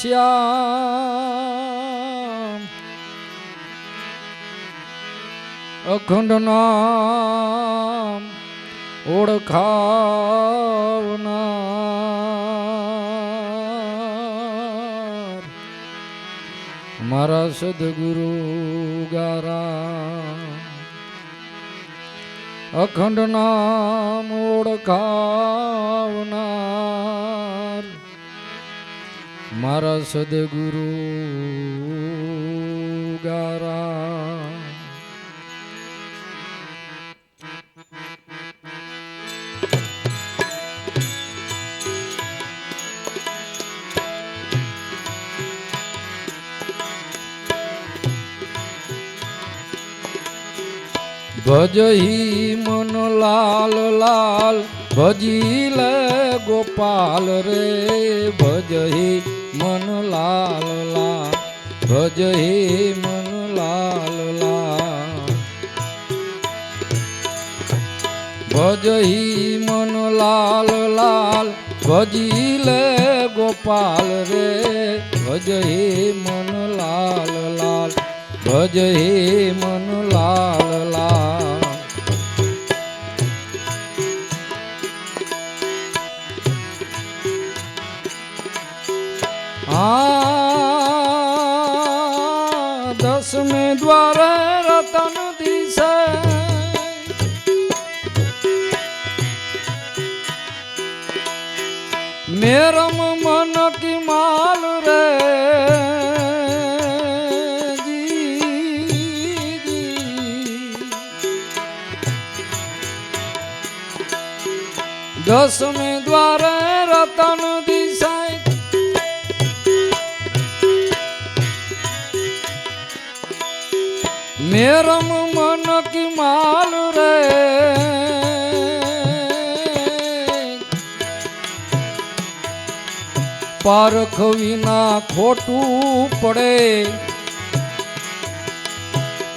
શ્યામ અખંડ નામ ઓળખાવનાર મારા સદગુરુ ગારા અખંડ નામ ઓળખાવનાર મારા સદગુરુ ગારા ભજહી મન લાલ લાલ ભજીલે ગોપાલ રે ભજહી મન લાલ લાલ ભજહી મન લાલ લાલ ભજહી મન લાલ લાલ ભજીલે ગોપાલ રે ભજહી મન લાલ લાલ ભજહી મન લાલ લાલ દસમે દ્વારે રતન દિશે મેરમ મન કી માલ રે દસમે દ્વારે રતન દિશાય મેરમ મન કી માલ રે પારખ વિના ખોટું પડે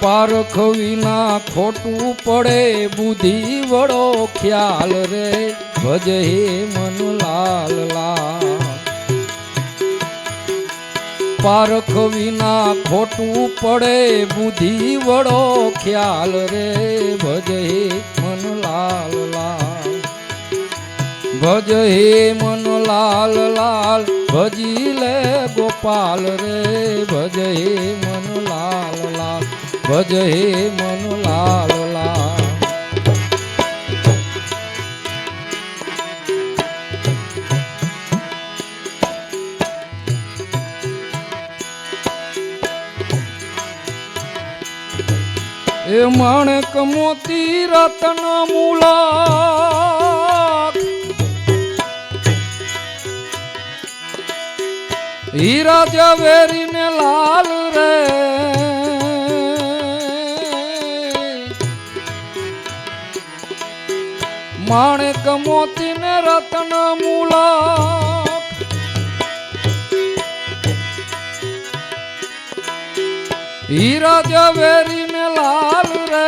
પારખ વિના ખોટું પડે બુદ્ધિ વડો ખ્યાલ રે ભજે મન લાલ લાલ પારખ વિના ખોટું પડે બુદ્ધિ વડો ખ્યાલ રે ભજે મન લાલ લાલ ભજે મન લાલ લાલ ભજી લે ગોપાલ રે ભજે મન લાલ લાલ ભજે મન લાલ લાલ એ માણેક મોતી રતન મૂલા હીરા ઝવેરી ને લાલ રે માણેક મોતી ને રતન મૂલા હીરા ઝવેરી ને લાલ રે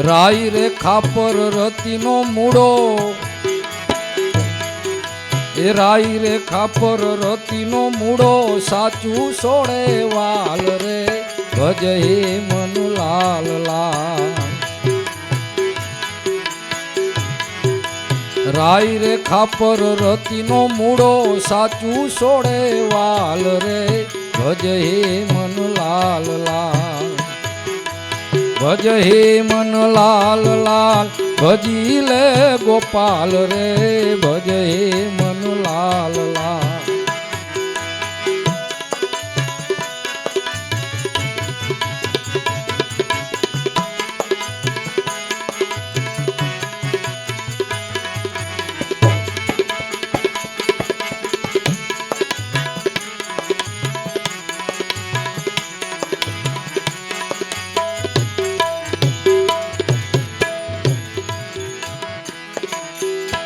રાઈ રે ખાપર રતીનો મૂળો એ રાઈ રે ખાપર રતીનો મૂળો સાચું સોડે વાલ રે ભજે મન લાલ લાલ રાઈ રે ખાપર રતીનો મૂળો સાચું સોડે વાલ રે ભજે મન લાલ લાલ ભજે મન લાલ લાલ ભજી લે ગોપાલ રે ભજે મન લાલ લાલ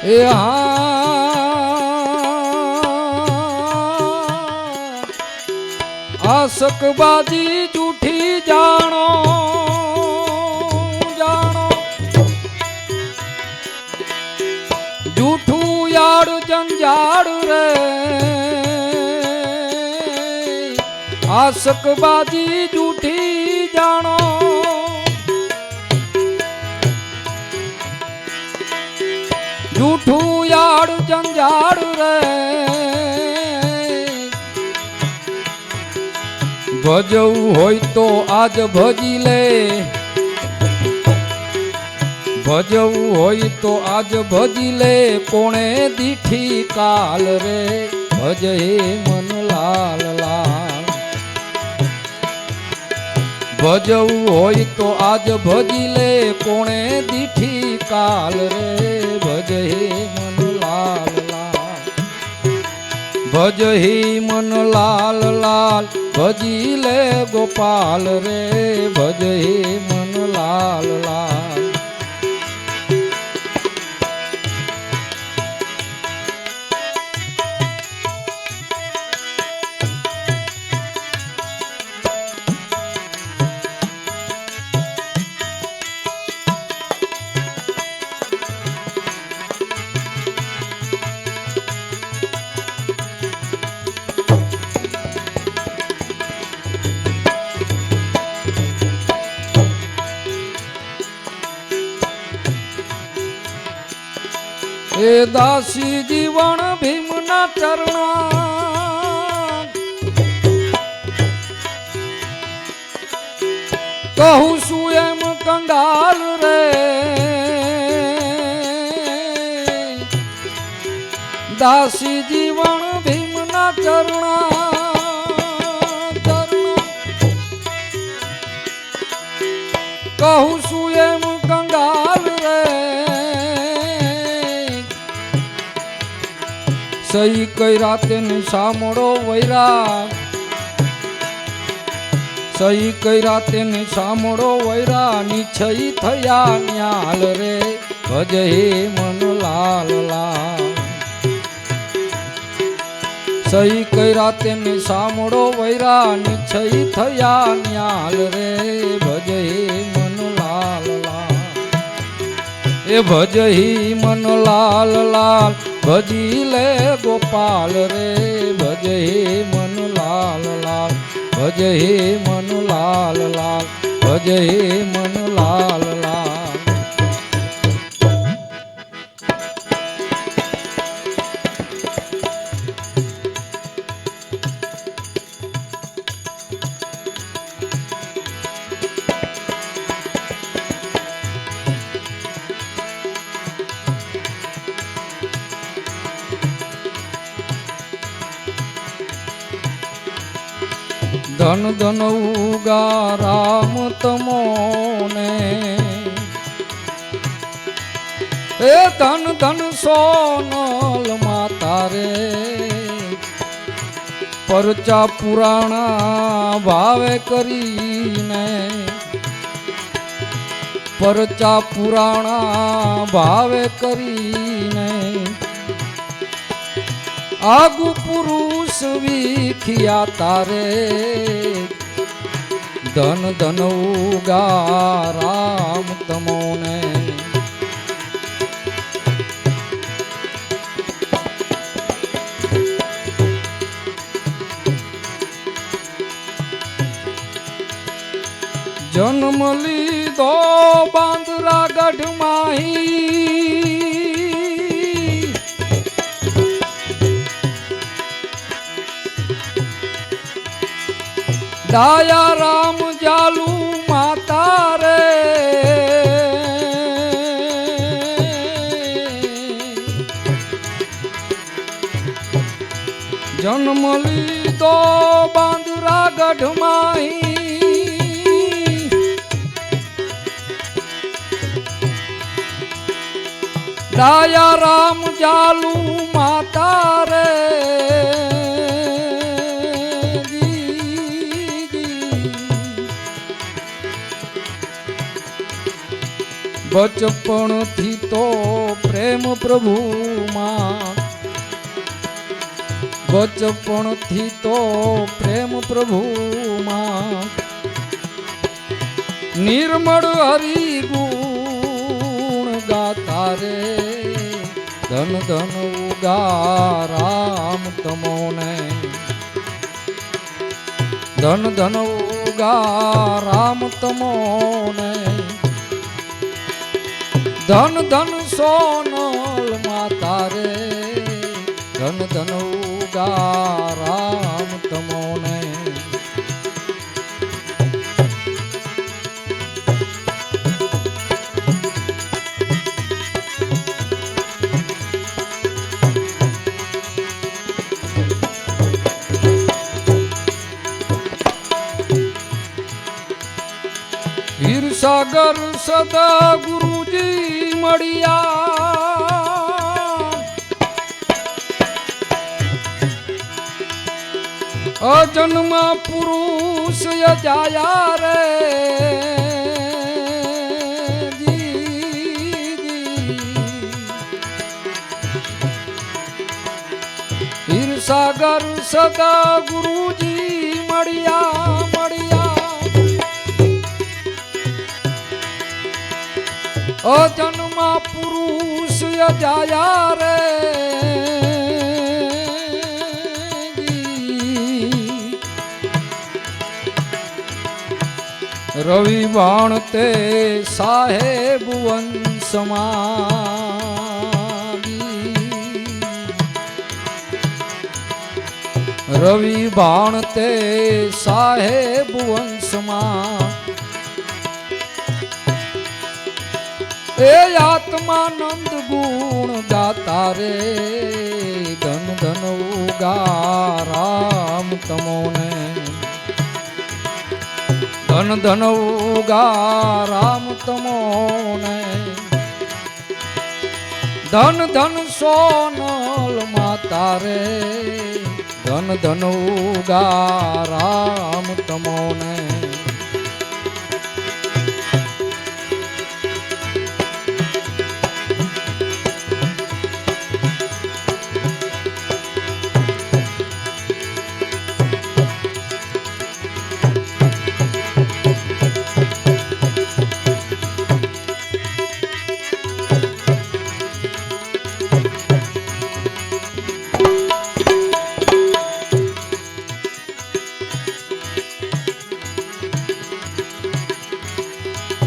એ આશકબાજી જૂઠી જાણો જાણો યાડ જંજાડ રે આશકબાજી જૂઠી જાણો જૂઠું યાડ જંજાડ રે ભજવું હોય તો આજ ભજી લે ભજવું હોય તો આજ ભજી લે કોણે દીઠી કાલ રે ભજ હે મન લાલ લાલ ભજવું હોય તો આજ ભજી લે કોણે દીઠી કાલ રે ભજ હે મન લાલ લાલ ભજ હે મન લાલ લાલ ભજી લે ગોપાલ રે ભજ હે મન લાલ લાલ એ દાસી જીવન ભીમના ચરણા કહું છું એમ કંગાલ રે દાસી જીવન ભીમના ચરણા કહું છું એમ કંગાલ રે સહી કઈ રાતે સામળો વૈરા સહી કઈ રાતે સામળો વૈરા નિશ્ચય થયા ન્યાલ રે ભજ હે મન લાલ લાલ સહી કઈ રાતે સામળો વૈરા નિશ્ચય થયા ન્યાલ રે ભજ હે મન લાલ લાલ એ ભજ હે મન લાલ લાલ ભજી લે ગોપાલ રે ભજ હે મન લાલ લાલ ભજ હે મન લાલ લાલ ભજ હે મન લાલ લાલ ધન ધન ઉગા રામ તમોને એ ધન ધન સોનલ માતા રે પરચા પુરાણા ભાવે કરીને પરચા પુરાણા ભાવે કરીને આગુ પુરુષ વિખ્યા તારે ધન ધન ઉગા રામ તમોને જન્મ લીધો બાંદરા ગઢ માહી ડાયા રામ જાલુ માતા રે જન્મ લીધો બાંદરા ગઢ માહી ડાયા રામ જાલુ માતા રે બચપણ થી તો પ્રેમ પ્રભુમાં બચપણ થી તો પ્રેમ પ્રભુમાં નિર્મળ હરિ ગુણ ગાતા રે ધન ધન ઉગા રામ તમોને ધન ધન ઉગા રામ તમોને ધન ધન સોનલ માતા રે ધન ધન ઉગા રામ તમોને હીરસાગર સદા ગુરુજી મળ્યા અજન્મ પુરુષ જાયા રે હીરસાગર સદા ગુરુજી મળ્યા અજન્મ પુરુષ જાયા રે રવિ બાણ તે સાહેબ વંશમાં રવિ બાણ તે સાહેબ વંશમાં એ આત્માનંદ ગુણ ગાતા રે ધન ધન ઉગા રામ તમોને ધન ધન ઉગા રામ તમોને ધન ધન સોનલ માતા રે ધન ધન ઉગા રામ તમોને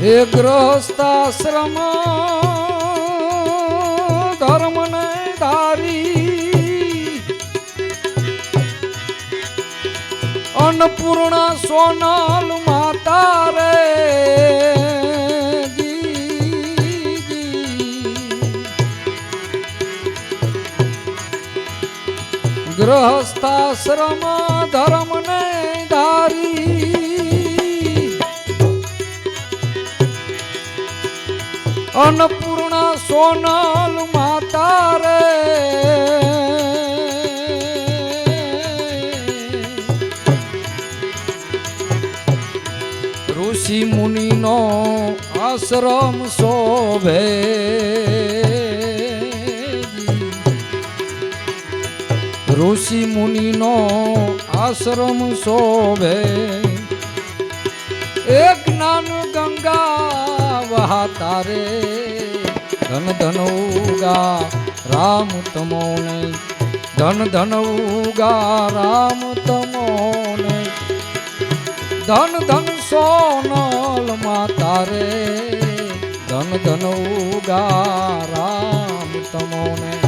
એ ગૃહસ્થાશ્રમ ધર્મ ને ધારી અન્નપૂર્ણા સોનલ માતા રે ગૃહસ્થાશ્રમ ધર્મ ને ધારી અન્નપૂર્ણા સોનલ માતા રે ઋષિ મુનિનો આશ્રમ શોભે ઋષિ મુનિનો આશ્રમ શોભે એક જ્ઞાન ગંગા વહાતા રે ધન ધન ઉગા રામ તમોને ધન ધન ઉગા રામ તમોને ધન ધન સોનલ માતા રે ધન ધન ઉગા રામ તમોને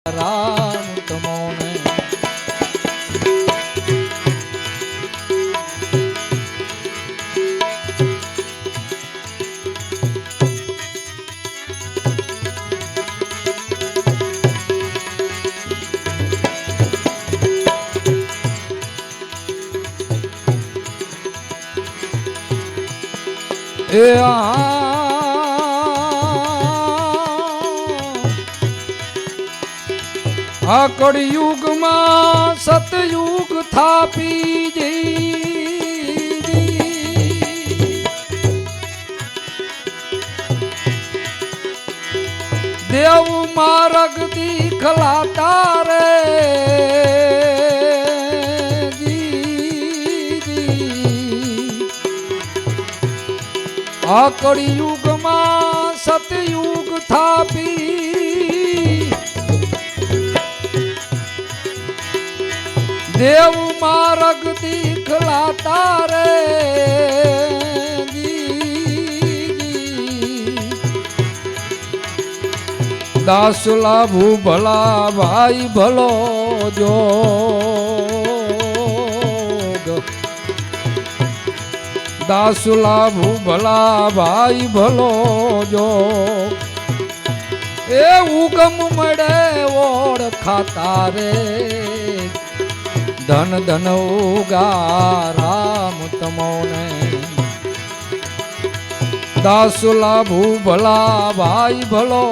રામ તમોને એ આ કળિયુગમાં સતયુગ થાપી જઈ દેવ માર્ગ દીખલાતા રે આ કળિયુગમાં સતયુગ થાપી દેવ માર્ગ દીખલાતા રે દાસલા ભૂભલા ભાઈ ભલો જોગ દાસલા ભૂભલા ભાઈ ભલો જોગ એ ઉગમ મળે ઓળખાતા રે ધન ધન ઉગા રામ તમોને દાસલા ભૂભલા ભાઈ ભલો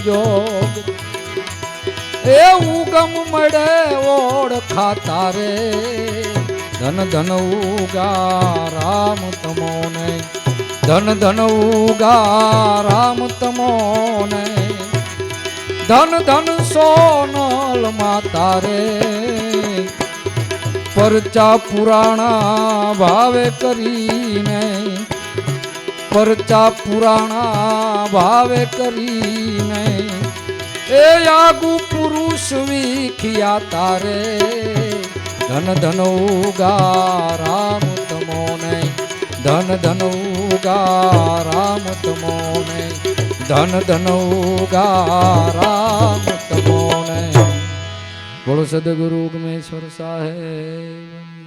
જોગ એ ઉગમ મળે ઓળખાતા રે ધન ધન ઉગા રામ તમોને ધન ધન ઉગા રામ તમોને ધન ધન સોનલ માતા રે પરચા પુરાણા ભાવે કરીને પરચા પુરાણા ભાવે કરીને એ આગુ પુરુષ વિખ્યા તારે ધન ધન ઉગા રામ તમોને ધન ધન ઉગા રામ તમોને ધન ધન ઉગા રામ તમોને બોલો સદગુરુ ઉગમેશ્વર સાહેબ।